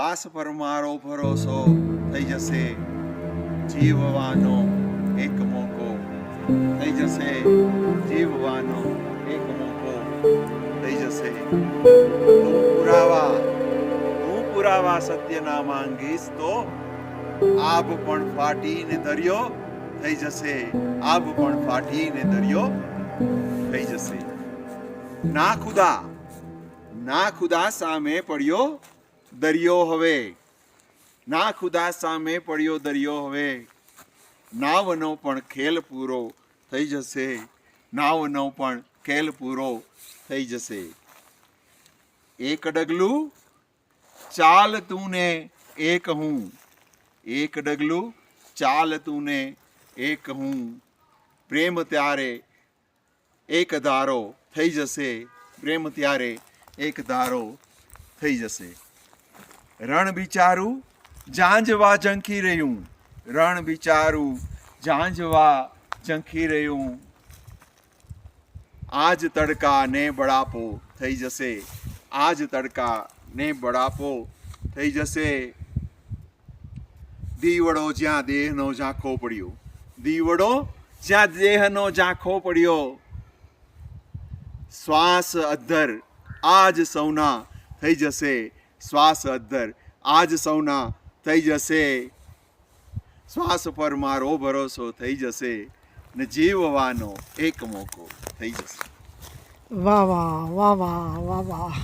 શ્વાસ પર મારો ભરોસો થઈ જશે, જીવવાનો એક મોકો થઈ જશે, જીવવાનો એક મોકો થઈ જશે. તું પુરાવા સત્ય ના માંગીશ તો આભ પણ ફાટીને દરિયો થઈ જશે, આભ પણ ફાટીને દરિયો થઈ જશે. ના ખુદા સામે પડ્યો દરિયો હવે, ના ખુદા સામે પડ્યો દરિયો હવે. નાવનો પણ ખેલ પૂરો થઈ જશે, નાવનો પણ ખેલ પૂરો થઈ જશે. એક ડગલું ચાલ તું ને એક હું, એક ડગલું ચાલ તું ને એક હું. પ્રેમ ત્યારે એક ધારો થઈ જશે, પ્રેમ ત્યારે એક ધારો થઈ જશે. રણ બિચારું ઝાંઝવા ઝંખી રહ્યું, રણ બિચારું ઝાંઝવા ઝંખી રહ્યું. આજ તડકા ને બળાપો થઈ જશે, આજ તડકા ને બળાપો થઈ જશે. દીવડો જ્યાં દેહનો ઝાંખો પડ્યો, દીવડો જ્યાં દેહનો ઝાંખો પડ્યો. શ્વાસ અદ્ધર આજ સૌના થઈ જશે, શ્વાસ અદ્ધર આજ સૌના થઈ જશે. શ્વાસ પર મારો ભરોસો થઈ જશે ને જીવવાનો એક મોકો થઈ જશે. વાહ વાહ વાહ વાહ વાહ વાહ.